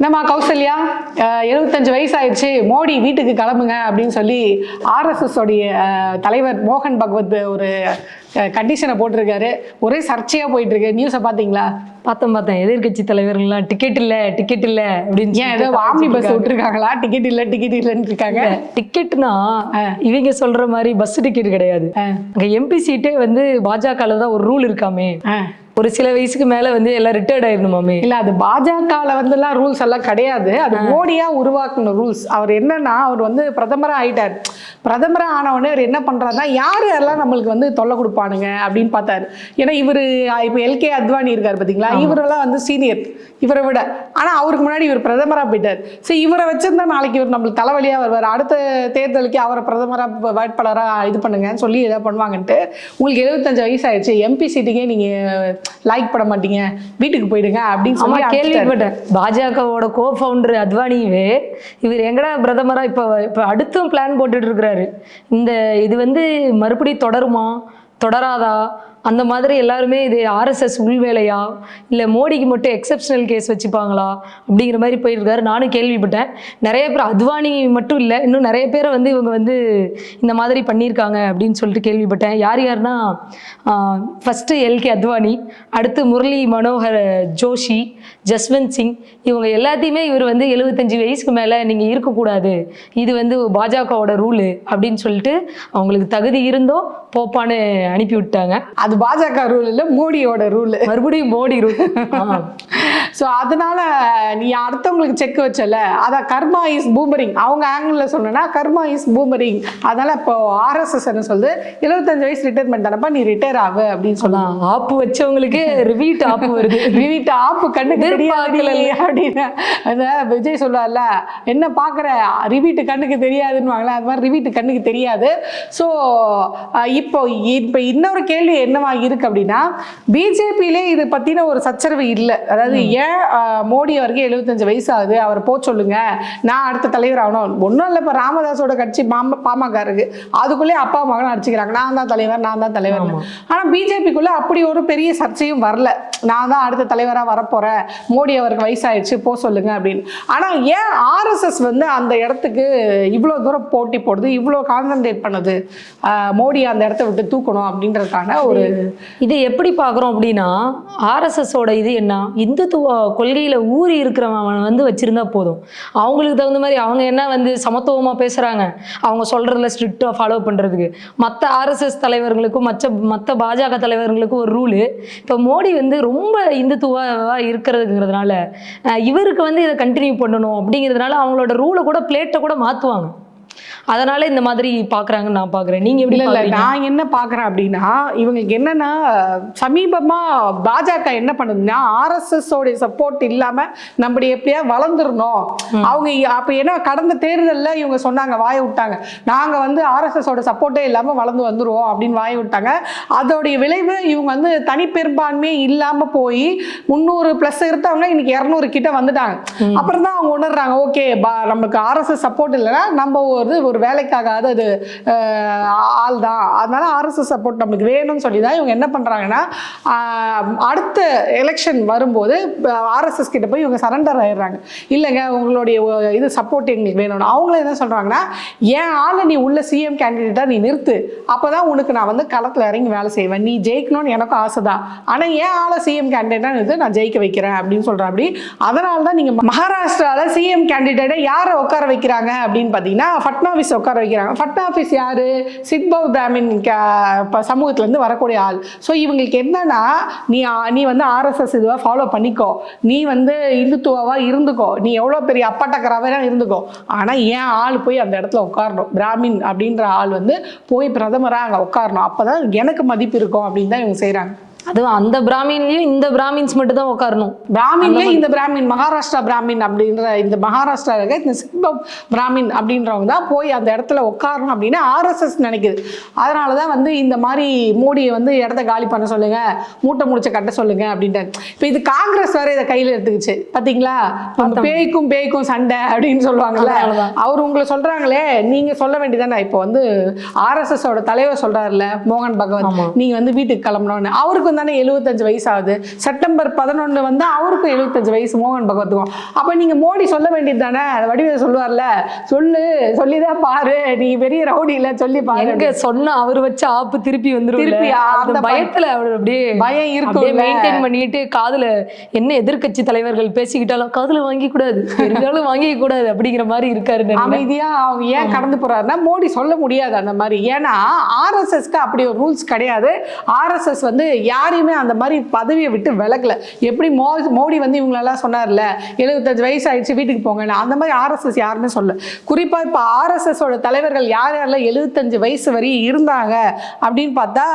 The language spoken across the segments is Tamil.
நம்ம கௌசல்யா 75 வயசு ஆயிடுச்சு, மோடி வீட்டுக்கு கிளம்புங்க அப்படின்னு சொல்லி ஆர்எஸ்எஸ் உடைய தலைவர் மோகன் பகவத் ஒரு கண்டிஷனை போட்டிருக்காரு. ஒரே சர்ச்சையா போயிட்டு இருக்கு. நியூஸை பாத்தீங்களா? பார்த்தேன். எதிர்கட்சி தலைவர்கள்லாம் டிக்கெட் இல்ல அப்படின்னு ஏன் ஏதோ ஆம்னி பஸ் விட்டுருக்காங்களா? டிக்கெட் இல்லன்னு இருக்காங்க. டிக்கெட்னா இவங்க சொல்ற மாதிரி பஸ் டிக்கெட் கிடையாது. அங்க எம்பி சீட்டே வந்து பாஜகல தான் ஒரு ரூல் இருக்காமே, ஒரு சில வயசுக்கு மேல வந்து எல்லாம் ரிட்டையர்ட் ஆயிடணுமாமே. இல்ல, அது பாஜகல வந்துலாம் ரூல்ஸ் எல்லாம் கிடையாது. அது மோடியா உருவாக்குன ரூல்ஸ். அவர் என்னன்னா, அவர் வந்து பிரதமரா ஆயிட்டார். பிரதமரா ஆனவொடனே அவர் என்ன பண்றாருன்னா, யாரெல்லாம் நம்மளுக்கு வந்து தொல்லை கொடுப்பானுங்க அப்படின்னு பார்த்தாரு. ஏன்னா இவரு இப்ப எல்கே அத்வானி இருக்காரு பாத்தீங்களா, இவரெல்லாம் வந்து சீனியர் இவரை விட. ஆனா அவருக்கு முன்னாடி இவர் பிரதமரா போயிட்டார். சரி, இவரை வச்சிருந்தா நாளைக்கு இவர் நம்மளுக்கு தலைவலியா வருவார். அடுத்த தேர்தலுக்கு அவரை பிரதமரா வேட்பாளரா இது பண்ணுங்கன்னு சொல்லி ஏதாவது பண்ணுவாங்கன்ட்டு, உங்களுக்கு 75 வயசு ஆயிடுச்சு, எம்பி சீட்டுக்கே நீங்க லைக் பண்ண மாட்டீங்க, வீட்டுக்கு போயிடுங்க அப்படின்னு சொல்லி கேள்விப்பட்டேன். பாஜகவோட கோ ஃபவுண்டர் அத்வானியே இவர் எங்கடா பிரதமரா இப்ப அடுத்தும் பிளான் போட்டுட்டு இருக்கிறாரு. இது வந்து மறுபடியும் தொடருமா தொடராதா அந்த மாதிரி எல்லாருமே இது ஆர்எஸ்எஸ் உள்வேலையா இல்லை மோடிக்கு மட்டும் எக்ஸப்ஷனல் கேஸ் வச்சுப்பாங்களா அப்படிங்கிற மாதிரி போயிருக்காரு. நானும் கேள்விப்பட்டேன். நிறைய பேர் அத்வானி மட்டும் இல்லை, இன்னும் நிறைய பேரை வந்து இவங்க வந்து இந்த மாதிரி பண்ணியிருக்காங்க அப்படின்னு சொல்லிட்டு கேள்விப்பட்டேன். யாருன்னா ஃபஸ்ட்டு எல்கே அத்வானி, அடுத்து முரளி மனோகர் ஜோஷி, ஜஸ்வந்த் சிங், இவங்க எல்லாத்தையுமே இவர் வந்து 75 வயசுக்கு மேலே நீங்கள் இருக்கக்கூடாது, இது வந்து பாஜகவோட ரூலு அப்படின்னு சொல்லிட்டு அவங்களுக்கு தகுதி இருந்தோ போப்பான்னு அனுப்பி விட்டாங்க. அது பாஜக ரூல் இல்ல, மோடியோட ரூல். மறுபடியும் மோடி ரூல். ஸோ அதனால நீ அடுத்தவங்களுக்கு செக் வச்சல, அதான் கர்மா இஸ் பூமரிங். அவங்க ஆங்கிள் சொன்னா கர்மா இஸ் பூமரிங். அதனால இப்போ ஆர்எஸ்எஸ் என்ன சொல்லுது, 75 வயசு ரிட்டையர்மெண்ட் தானப்பா, நீ ரிட்டையர் ஆகு அப்படின்னு சொல்லலாம். ஆப்பு வச்சவங்களுக்கு ரிவீட் ஆப்பு வருது. ரிவீட் ஆப்பு கண்ணுக்கு தெரியாது அப்படின்னு விஜய் சொல்லுவார்ல, என்ன பாக்குற ரிவீட்டு கண்ணுக்கு தெரியாதுன்னு அது மாதிரி ரிவீட்டு கண்ணுக்கு தெரியாது. ஸோ இப்போ இன்னொரு கேள்வி என்னவா இருக்கு அப்படின்னா, பிஜேபியிலே இது பத்தின ஒரு சச்சரவு இல்லை. அதாவது ஏன் மோடி அவருக்கு 75 வயசு ஆகுது, அவரை போ சொல்லுங்க, நான் அடுத்த தலைவர் ஆகணும். ஒன்றும் இல்லை, இப்போ ராமதாஸோட கட்சி பாமக இருக்கு, அதுக்குள்ளே அப்பா மகன் அடிச்சுக்கிறாங்க, நான் தான் தலைவர். ஆனா பிஜேபிக்குள்ள அப்படி ஒரு பெரிய சர்ச்சையும் வரல, நான் தான் அடுத்த தலைவராக வரப்போறேன், மோடி அவருக்கு வயசாயிடுச்சு போ சொல்லுங்க அப்படின்னு. ஆனா ஏன் ஆர்எஸ்எஸ் வந்து அந்த இடத்துக்கு இவ்வளோ தூரம் போட்டி போடுது, இவ்வளோ கான்சன்ட்ரேட் பண்ணுது, மோடி அந்த இடத்த விட்டு தூக்கணும் அப்படின்றதுக்கான ஒரு இதை எப்படி பார்க்குறோம் அப்படின்னா, ஆர்எஸ்எஸோட இது என்ன, இந்துத்துவ கொள்கையில் ஊறி இருக்கிறவன் வந்து வச்சுருந்தா போதும். அவங்களுக்கு தகுந்த மாதிரி அவங்க என்ன வந்து சமத்துவமாக பேசுகிறாங்க, அவங்க சொல்கிறதுல ஸ்ட்ரிக்டாக ஃபாலோ பண்ணுறதுக்கு. மற்ற ஆர்எஸ்எஸ் தலைவர்களுக்கும் மற்ற பாஜக தலைவர்களுக்கும் ஒரு ரூலு. இப்போ மோடி வந்து ரொம்ப இந்துத்துவாக இருக்கிறதுங்கிறதுனால இவருக்கு வந்து இதை கண்டினியூ பண்ணணும் அப்படிங்கிறதுனால அவங்களோட ரூலை கூட பிளேட்டை கூட மாற்றுவாங்க. அதனால இந்த மாதிரி பாக்குறாங்கன்னு நான் பாக்குறேன். நீங்க எப்படி? இல்ல, நான் என்ன பாக்குறேன் அப்படின்னா, இவங்களுக்கு என்னன்னா, சமீபமா பாஜக என்ன பண்ணுதுன்னா, ஆர்எஸ்எஸ் உடைய சப்போர்ட் இல்லாம நம்ம எப்படியா வளர்ந்துடணும். அவங்க அப்ப என்ன, கடந்த தேர்தலில் இவங்க சொன்னாங்க, வாய விட்டாங்க, நாங்க வந்து ஆர்எஸ்எஸ் ஓட சப்போர்ட்டே இல்லாம வளர்ந்து வந்துருவோம் அப்படின்னு வாய விட்டாங்க. அதோடைய விளைவு இவங்க வந்து தனி பெரும்பான்மை இல்லாம போய் 300+ இருந்தவங்க இன்னைக்கு 200 கிட்ட வந்துட்டாங்க. அப்புறம் தான் அவங்க உணர்றாங்க, ஓகே நமக்கு ஆர்எஸ்எஸ் சப்போர்ட் இல்லைன்னா நம்ம ஒரு வேலைக்காகாத அது ஆள் தான், அதனால ஆர்எஸ்எஸ் சப்போர்ட் நம்மளுக்கு வேணும்னு சொல்லி தான் இவங்க என்ன பண்றாங்கன்னா, அடுத்த எலெக்ஷன் வரும்போது ஆர்எஸ்எஸ் கிட்ட போய் இவங்க சரண்டர் ஆயிடுறாங்க. இல்லைங்க உங்களுடைய இது சப்போர்ட் எங்களுக்கு வேணும்னு. அவங்களும் என்ன சொல்றாங்கன்னா, ஏன் ஆளை நீ உள்ள சிஎம் கேண்டிடேட்டா நீ நிறுத்து, அப்பதான் உனக்கு நான் வந்து களத்துல இறங்கி வேலை செய்வேன், நீ ஜெயிக்கணும்னு எனக்கும் ஆசைதான், ஆனா ஏன் ஆளை சிஎம் கேண்டிடேட்டா நிறுத்து, நான் ஜெயிக்க வைக்கிறேன் அப்படின்னு சொல்றேன். அப்படி அதனால தான் நீங்க மகாராஷ்டிரால சிஎம் கேண்டிடேட்டை யாரை உட்கார வைக்கிறாங்க அப்படின்னு பாத்தீங்கன்னா, ஃபட்னாவிஸ் உட்கார வைக்கிறாங்க. ஃபட்னாவிஸ் யாரு? சித்பவ் பிராமின் சமூகத்துல இருந்து வரக்கூடிய ஆள். ஸோ இவங்களுக்கு என்னன்னா, நீ வந்து ஆர்எஸ்எஸ் இதுவா ஃபாலோ பண்ணிக்கோ, நீ வந்து இந்துத்துவா இருந்துக்கோ, நீ எவ்வளவு பெரிய அப்பட்டக்கராவே இருந்துக்கோ, ஆனா ஏன் ஆள் போய் அந்த இடத்துல உட்காரணும், பிராமின் அப்படின்ற ஆள் வந்து போய் பிரதமரா அங்க உட்காரணும், அப்பதான் எனக்கு மதிப்பு இருக்கும் அப்படின்னு தான் இவங்க செய்யறாங்க. அதுவும் அந்த பிராமின்லயும் இந்த பிராமின்ஸ் மட்டும் தான் உட்காரணும். பிராமின்லேயே இந்த பிராமின், மகாராஷ்டிரா பிராமின் அப்படின்ற இந்த மகாராஷ்டிரா இருக்க இந்த சித்பவ் பிராமின் அப்படின்றவங்க தான் போய் அந்த இடத்துல உட்காரணும் அப்படின்னு ஆர்எஸ்எஸ் நினைக்குது. அதனாலதான் வந்து இந்த மாதிரி மோடியை வந்து இடத்த காலி பண்ண சொல்லுங்க, மூட்டை முடிச்ச கட்ட சொல்லுங்க அப்படின்ட்டு. இப்போ இது காங்கிரஸ் வேற இதை கையில எடுத்துக்கிச்சு பாத்தீங்களா, பேய்க்கும் சண்டை அப்படின்னு சொல்லுவாங்கல்ல, அவர் உங்களை சொல்றாங்களே, நீங்க சொல்ல வேண்டியதானே. இப்போ வந்து ஆர்எஸ்எஸ் ஓட தலைவர் சொல்றாருல மோகன் பகவத், நீங்க வந்து வீட்டுக்கு கிளம்பணும்னு, அவருக்கு அவருக்கும் தானே 75 வயசு ஆகுது. செப்டம்பர் 11 வந்து அவருக்கும் 75 வயசு மோகன் பகவத்துக்கும். அப்ப நீங்க மோடி சொல்ல வேண்டியது தானே, வடிவேல் சொல்லுவார்ல, சொல்லிதான் பாரு, நீ பெரிய ரவுடி இல்ல, சொல்லி பாரு. எங்க சொன்னா அவர் வச்ச ஆப்பு திருப்பி வந்துரும். திருப்பி அந்த பயத்துல அவர் அப்படியே பயம் இருக்கு, மெயின்டைன் பண்ணிட்டு காதுல என்ன எதிர்க்கட்சி தலைவர்கள் பேசிக்கிட்டாலும் காதுல வாங்கி கூடாது, இருந்தாலும் வாங்கி கூடாது அப்படிங்கிற மாதிரி இருக்காரு. அமைதியா அவங்க ஏன் கடந்து போறாருன்னா, மோடி சொல்ல முடியாது அந்த மாதிரி. ஏன்னா ஆர்எஸ்எஸ்க்கு அப்படி ஒரு ரூல்ஸ் கிடையாது. ஆர்எஸ்எஸ் வந்து யாரையுமே அந்த மாதிரி பதவியை விட்டு விலகல. எப்படி மோடி வந்து இவங்களெல்லாம் சொன்னார்ல 75 வயசு ஆயிடுச்சு வீட்டுக்கு போங்க, அந்த மாதிரி ஆர்எஸ்எஸ் யாருமே சொல்ல. குறிப்பா இப்ப ஆர்எஸ்எஸ் ஓட தலைவர்கள் யார் யாரெல்லாம் 75 வயசு வரை இருந்தாங்க அப்படின்னு பார்த்தா,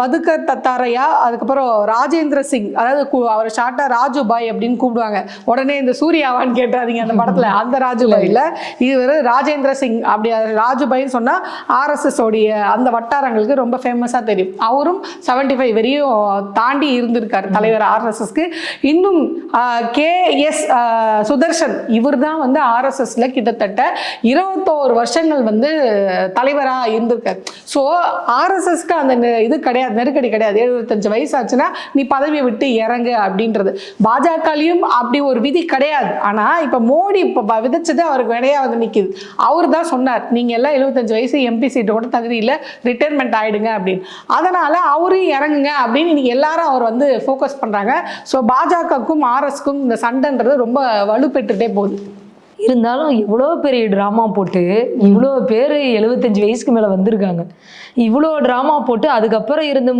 மதுக்கர் தத்தாரையா, அதுக்கப்புறம் ராஜேந்திர சிங், அதாவது அவர் ஷார்ட்டா ராஜுபாய் அப்படின்னு கூப்பிடுவாங்க. உடனே இந்த சூர்யாவான்னு கேட்டாதீங்க அந்த படத்துல, அந்த ராஜுபாய் இல்ல, இது ராஜேந்திர சிங். அப்படி ராஜுபாய்ன்னு சொன்னா ஆர்எஸ்எஸ் உடைய அந்த வட்டாரங்களுக்கு ரொம்ப ஃபேமஸா தெரியும். அவரும் 75 வரையும் தாண்டி இருந்திருக்காரு தலைவர் ஆர்எஸ்எஸ்க்கு. இன்னும் KS சுதர்ஷன், இவர் தான் வந்து ஆர்எஸ்எஸ்ல கிட்டத்தட்ட 21 வருஷங்கள் வந்து தலைவரா இருந்திருக்காரு. ஸோ ஆர்எஸ்எஸ்க்கு அந்த இது கிடையாது, நெருக்கடி கிடையாது. 75 வயசு ஆச்சுன்னா நீ பதவியை விட்டு இறங்கு அப்படின்றது. பாஜகலையும் அப்படி ஒரு விதி கிடையாது. ஆனா இப்ப மோடி இப்ப விதிச்சது அவருக்கு விடையா வந்து நிக்குது. அவர் தான் சொன்னார், நீங்க எல்லாம் 75 வயசு MP சீட்டு கூட தகுதி இல்லை, ரிட்டையர்மெண்ட் ஆயிடுங்க அப்படின்னு. அதனால அவரும் இறங்குங்க அப்படின்னு இன்னைக்கு எல்லாரும் அவர் வந்து ஃபோக்கஸ் பண்றாங்க. ஸோ பாஜகவுக்கும் ஆர்எஸ்க்கும் இந்த சண்டைன்றது ரொம்ப வலுப்பெற்றுட்டே போகுது. இருந்தாலும் இவ்வளோ பெரிய ட்ராமா போட்டு இவ்வளோ பேர் 75 வயசுக்கு மேலே வந்திருக்காங்க. இவ்வளோ ட்ராமா போட்டு அதுக்கப்புறம் இருந்த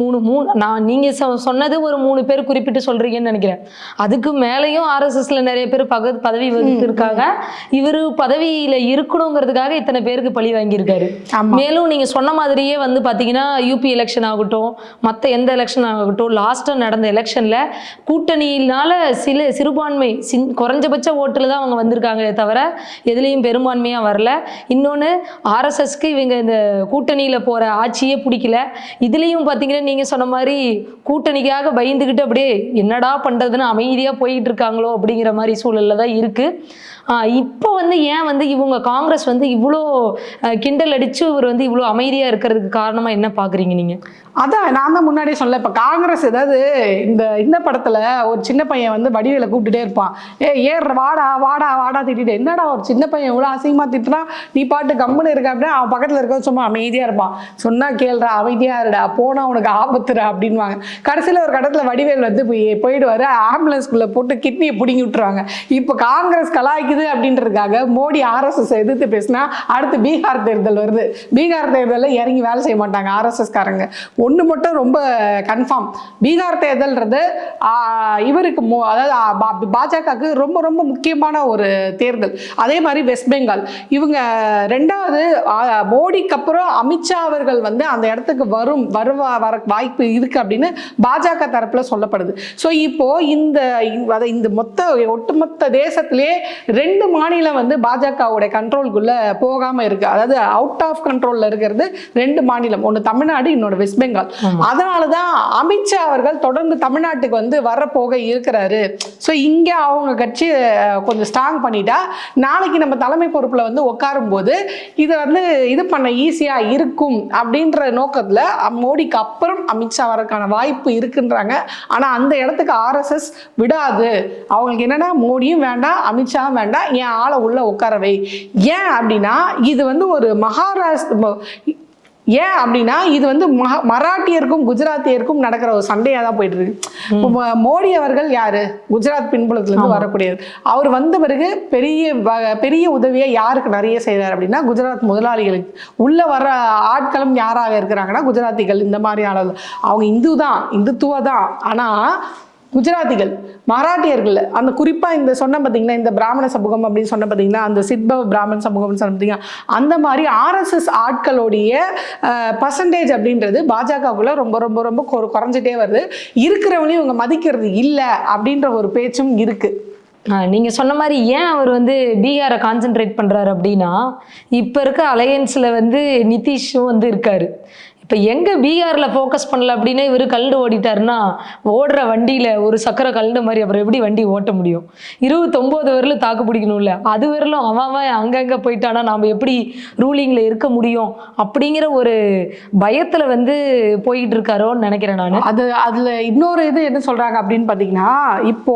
நான் நீங்கள் சொன்னது ஒரு 3 பேர் குறிப்பிட்டு சொல்கிறீங்கன்னு நினைக்கிறேன். அதுக்கு மேலேயும் ஆர்எஸ்எஸ்ல நிறைய பேர் பதவி வகித்திருக்காங்க. இவர் பதவியில் இருக்கணுங்கிறதுக்காக இத்தனை பேருக்கு பழி வாங்கியிருக்காரு. மேலும் நீங்கள் சொன்ன மாதிரியே வந்து பார்த்தீங்கன்னா யூபி எலெக்ஷன் ஆகட்டும், மற்ற எந்த எலெக்ஷன் ஆகட்டும், லாஸ்ட்டாக நடந்த எலெக்ஷனில் கூட்டணியினால சிறுபான்மை குறைஞ்சபட்ச ஓட்டில் தான் அவங்க வந்திருக்காங்களே தவிர எதுலேயும் பெரும்பான்மையாக வரல. இன்னொன்று ஆர்எஸ்எஸ்க்கு இவங்க இந்த கூட்டணியில் போகிற ஆட்சியே பிடிக்கல. இதுலேயும் பார்த்தீங்கன்னா நீங்கள் சொன்ன மாதிரி கூட்டணிக்காக பயந்துக்கிட்டு அப்படியே என்னடா பண்ணுறதுன்னு அமைதியாக போயிட்டு இருக்காங்களோ அப்படிங்கிற மாதிரி சூழலில் தான் இருக்குது. இப்போ வந்து ஏன் வந்து இவங்க காங்கிரஸ் வந்து இவ்வளோ கிண்டல் அடித்து இவர் வந்து இவ்வளோ அமைதியாக இருக்கிறதுக்கு காரணமாக என்ன பார்க்குறீங்க நீங்கள்? அதான் நான் தான் முன்னாடியே சொல்ல, இப்போ காங்கிரஸ் ஏதாவது இந்த படத்தில் ஒரு சின்ன பையன் வந்து வடிவேல கூப்பிட்டுட்டே இருப்பான், வாடா வாடா வாடா திட்டிட்டு, என்னடா ஒரு சின்ன பையன் இவ்வளோ அசிங்கமாக திட்டுனா நீ பாட்டு கம்முன்னு இருக்க அப்படின்னா அவன் பக்கத்தில் இருக்க சும்மா அமைதியாக இருப்பான். சொன்னால் கேள்றா, அமைதியாக இருடா, போனால் உனக்கு ஆபத்துடா அப்படின்வாங்க. கடைசியில் ஒரு கடத்தில் வடிவேல் வந்து போயிடுவார், ஆம்புலன்ஸ்குள்ளே போட்டு கிட்னியை பிடுங்கி விட்டுருவாங்க. இப்போ காங்கிரஸ் கலாய்க்குது அப்படின்றதுக்காக மோடி ஆர்எஸ்எஸ் எதிர்த்து பேசினா அடுத்து பீகார் தேர்தல் வருது. பீகார் தேர்தலில் இறங்கி வேலை செய்ய மாட்டாங்க ஆர்எஸ்எஸ் காரங்க. ஒன்று மட்டும் ரொம்ப கன்ஃபார்ம், பீகார் தேர்தல்ன்றது இவருக்கு அதாவது பாஜகவுக்கு ரொம்ப ரொம்ப முக்கியமான ஒரு தேர்தல். அதே மாதிரி வெஸ்ட் பெங்கால், இவங்க ரெண்டாவது மோடிக்கு அப்புறம் அமித்ஷா அவர்கள் வந்து அந்த இடத்துக்கு வர வாய்ப்பு இருக்கு அப்படின்னு பாஜக தரப்புல சொல்லப்படுது. ஸோ இப்போ இந்த ஒட்டுமொத்த தேசத்திலேயே 2 மாநிலம் வந்து பாஜகவோட கண்ட்ரோலுக்குள்ள போகாம இருக்கு. அதாவது அவுட் ஆஃப் கண்ட்ரோல்ல இருக்கிறது 2 மாநிலம், ஒன்று தமிழ்நாடு, இன்னொன்று வெஸ்ட் பெங்கால். அதனாலதான் அமித்ஷா அவர்கள் தொடர்ந்து தமிழ்நாட்டுக்கு வந்து வரப்போக இருக்கிறாரு. ஸோ இங்க அவங்க கட்சி கொஞ்சம் ஸ்ட்ராங் பண்ணிட்டா நாளைக்கு நம்ம தலைமை பொறுப்புல வந்து உட்காரும் போது இதை வந்து இது பண்ண ஈஸியா இருக்கும் அப்படின்ற நோக்கத்துல மோடிக்கு அப்புறம் அமித்ஷா வரக்கான வாய்ப்பு இருக்குன்றாங்க. ஆனா அந்த இடத்துக்கு ஆர்எஸ்எஸ் விடாது. அவங்களுக்கு என்னன்னா மோடியும் வேண்டாம், அமித்ஷாவும் வேண்டாம், என் ஆளை உள்ள உட்காரவை. ஏன் அப்படின்னா இது வந்து ஒரு ஏன் அப்படின்னா இது வந்து மராட்டியருக்கும் குஜராத்தியருக்கும் நடக்கிற ஒரு சண்டையா தான் போயிட்டு இருக்கு. மோடி அவர்கள் யாரு? குஜராத் பின்புலத்துல இருந்து வரக்கூடியவர். அவர் வந்த பிறகு பெரிய உதவியை யாருக்கு நிறைய செய்யறாரு அப்படின்னா குஜராத் முதலாளிகளுக்கு. உள்ள வர ஆட்களும் யாராக இருக்கிறாங்கன்னா குஜராத்திகள். இந்த மாதிரியான அவங்க இந்துத்துவா தான். ஆனா குஜராத்திகள், மராட்டியர்கள், அந்த குறிப்பாக இந்த சொன்ன பார்த்தீங்கன்னா இந்த பிராமண சமூகம் அப்படின்னு சொன்ன பார்த்தீங்கன்னா அந்த சித்பவ பிராமண சமூகம்னு சொன்ன பார்த்தீங்கன்னா அந்த மாதிரி ஆர்எஸ்எஸ் ஆட்களுடைய பர்சன்டேஜ் அப்படின்றது பாஜகவுக்குள்ள ரொம்ப ரொம்ப ரொம்ப குறைஞ்சிட்டே வருது. இருக்கிறவங்களையும் இவங்க மதிக்கிறது இல்லை அப்படின்ற ஒரு பேச்சும் இருக்கு. நீங்கள் சொன்ன மாதிரி ஏன் அவர் வந்து பீகாரை கான்சென்ட்ரேட் பண்ணுறாரு அப்படின்னா, இப்போ இருக்க அலையன்ஸில் வந்து நிதிஷும் வந்து இருக்காரு. இப்போ எங்கே பீகாரில் ஃபோக்கஸ் பண்ணல அப்படின்னு இவர் கல்டு ஓடிட்டாருன்னா ஓடுற வண்டியில் ஒரு சக்கரை கல்டு மாதிரி அப்புறம் எப்படி வண்டி ஓட்ட முடியும்? 29 வரலும் தாக்கு பிடிக்கணும்ல, அது வரலும் அவன் அங்கங்கே போயிட்டானா நாம் எப்படி ரூலிங்கில் இருக்க முடியும் அப்படிங்கிற ஒரு பயத்தில் வந்து போயிட்டு இருக்காரோன்னு நினைக்கிறேன் நான். அதுல இன்னொரு இது என்ன சொல்றாங்க அப்படின்னு பாத்தீங்கன்னா, இப்போ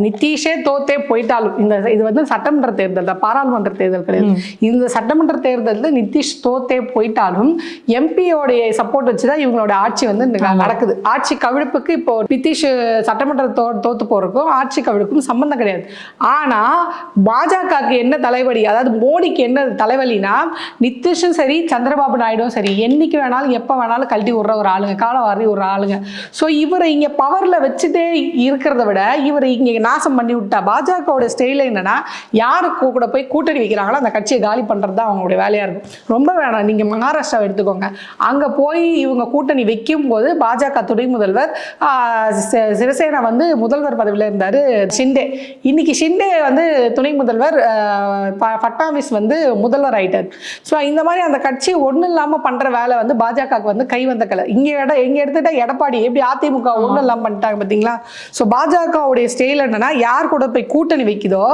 நிதிஷே தோத்தே போயிட்டாலும் இது வந்து சட்டமன்ற தேர்தல் தான், பாராளுமன்ற தேர்தல் கிடையாது. இந்த சட்டமன்ற தேர்தலில் நிதிஷ் தோத்தே போயிட்டாலும் எம்பியோடைய சப்போர்ட் வச்சுதான் இவங்களோட ஆட்சி வந்து நடக்குது. ஆட்சி கவிழ்ப்புக்கு இப்போ நிதிஷ் சட்டமன்ற தோத்து போறதுக்கும் ஆட்சி கவிழ்ப்புக்கும் சம்பந்தம் கிடையாது. ஆனா பாஜகவுக்கு என்ன தலைவலி, அதாவது மோடிக்கு என்ன தலைவலினா, நிதிஷும் சரி சந்திரபாபு நாயுடும் சரி என்னைக்கு வேணாலும் எப்ப வேணாலும் கழட்டி விடுற ஒரு ஆளுங்க, காலவாரி ஒரு ஆளுங்க. ஸோ இவரை இங்க பவர்ல வச்சுட்டே இருக்கிறத விட இவரை இங்க நாசம் பண்ணி விட்டா, பாஜகவோட ஸ்டைல என்னன்னா யாருக்கு கூட போய் கூட்டணி வைக்கிறாங்களோ அந்த கட்சியை காலி பண்றது தான் அவங்களுடைய வேலையா இருக்கும். ரொம்ப வேணாம், நீங்க மகாராஷ்டிராவை எடுத்துக்கோங்க. அங்க போய் இவங்க கூட்டணி வைக்கும் போது பாஜக துணை முதல்வர் சிவசேனா வந்து முதல்வர் பதவியில இருந்தாரு ஷிண்டே. இன்னைக்கு ஷிண்டே வந்து துணை முதல்வர், ஃபட்னாவிஸ் வந்து முதல்வர் ஆயிட்டார். ஸோ இந்த மாதிரி அந்த கட்சி ஒன்றும் இல்லாம பண்ற வேலை வந்து பாஜகவுக்கு வந்து கை வந்த கலை. இங்க எடுத்துட்டா எடப்பாடி எப்படி அதிமுக ஒன்றும் இல்லாம பண்ணிட்டாங்க பார்த்தீங்களா? ஸோ பாஜகவுடைய ஸ்டைல் என்னன்னா, யார் கூட போய் கூட்டணி வைக்குதோ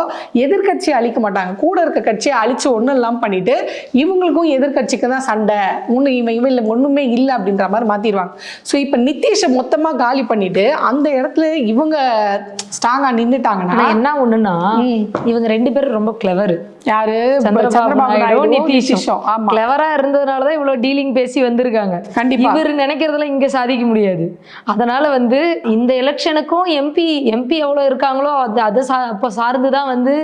எதிர்கட்சியை அழிக்க மாட்டாங்க, கூட இருக்க கட்சியை அழிச்சு ஒன்றும் இல்லாம பண்ணிட்டு இவங்களுக்கும் எதிர்கட்சிக்கு தான் சண்டை, இவன் ஒண்ணுமே இல்லை அப்படின்ற மாதிரி மாத்திடுவாங்க. ஸோ இப்போ நிதிஷை மொத்தமா காலி பண்ணிட்டு அந்த இடத்துல இவங்க ஸ்ட்ராங்கா நின்றுட்டாங்கன்னா என்ன ஒண்ணுன்னா, இவங்க 2 பேரும் ரொம்ப கிளவர். யாரு? சந்திரபாபு நாயுடு நிதிஷும் கிளவரா இருந்ததுனாலதான் இவ்வளவு டீலிங் பேசி வந்திருக்காங்க. கண்டிப்பா இவர் நினைக்கிறதுல இங்க சாதிக்க முடியாது. அதனால வந்து இந்த எலெக்ஷனுக்கும் எம்பி எவ்வளவு இருக்காங்களோ அதை அப்ப சார்ந்துதான் வந்து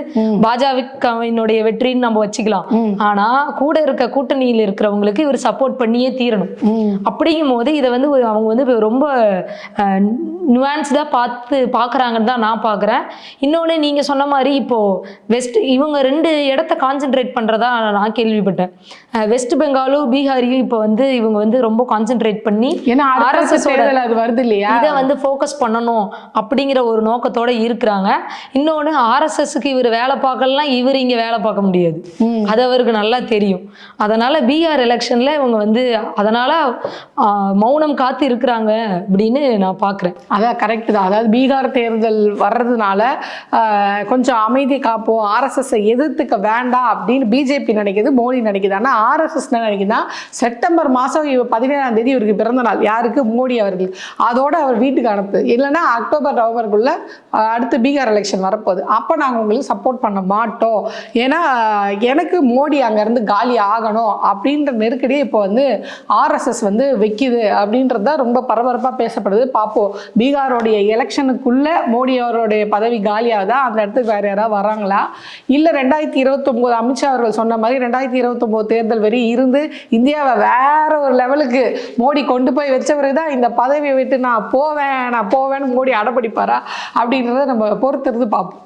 பாஜகவினுடைய வெற்றின்னு நம்ம வச்சுக்கலாம். ஆனா கூட இருக்க கூட்டணியில் இருக்கிறவங்களுக்கு இவர் சப்போர்ட் பண்ணியே தீரணும். அப்படிங்கும் போது இதை வந்து அவங்க வந்து ரொம்ப நியூவான்ஸ்டா பாக்குறாங்கன்னு தான் நான் பாக்குறேன். இன்னொன்னு நீங்க சொன்ன மாதிரி இப்போ இவங்க 2 இடத்த கான்சென்ட்ரேட் பண்றதா நான் கேள்விப்பட்டேன். வெஸ்ட் பெங்காலும் பீகாரியும் இப்போ வந்து இவங்க வந்து ரொம்ப கான்சென்ட்ரேட் பண்ணி அது வருது இல்லையா, இதை வந்து ஃபோக்கஸ் பண்ணணும் அப்படிங்கிற ஒரு நோக்கத்தோட இருக்கிறாங்க. இன்னொன்னு ஆர்எஸ்எஸ்க்கு இவர் வேலை பார்க்கலாம், இவர் இங்க வேலை பார்க்க முடியாது, அது அவருக்கு நல்லா தெரியும். அதனால பீகார் எலெக்ஷன்ல இவங்க வந்து அதனால மௌனம் காத்து இருக்கிறாங்க அப்படின்னு நான் பாக்குறேன். அதான் கரெக்ட் தான். அதாவது பீகார் தேர்தல் வர்றதுனால கொஞ்சம் அமைதி காப்போம், ஆர்எஸ்எஸ் எதிர்த்துக்க வேண்டாம் அப்படின்னு பிஜேபி நினைக்குது, மோடி நினைக்குது. ஆனால் ஆர்எஸ்எஸ் நினைக்குதுன்னா செப்டம்பர் மாதம் 17ஆம் தேதி இவருக்கு பிறந்த நாள், யாருக்கு? மோடி அவர்கள். அதோட அவர் வீட்டுக்கு அனுப்பு, இல்லைன்னா அக்டோபர் நவம்பருக்குள்ள அடுத்து பீகார் எலெக்ஷன் வரப்போகுது, அப்போ நாங்கள் உங்களுக்கு சப்போர்ட் பண்ண மாட்டோம், ஏன்னா எனக்கு மோடி அங்கேருந்து காலி ஆகணும் அப்படின்ற நெருக்கடியே இப்போ வந்து ஆர்எஸ்எஸ் வந்து வைக்குது அப்படின்றது தான் ரொம்ப பரபரப்பாக பேசப்படுது. பார்ப்போம் பீகாரோடைய எலெக்ஷனுக்குள்ள மோடி அவருடைய பதவி காலியாகுதா, அந்த இடத்துக்கு வேற யாராவது வராங்களா, இல்லை 2029 அமித்ஷா அவர்கள் சொன்ன மாதிரி 2029 தேர்தல் வரை இருந்து இந்தியாவை வேற ஒரு லெவலுக்கு மோடி கொண்டு போய் வச்ச பிறகுதான் இந்த பதவியை விட்டு நான் போவேன்னு மோடி அடப்பிடிப்பாரா அப்படின்றத நம்ம பொறுத்திருந்து பார்ப்போம்.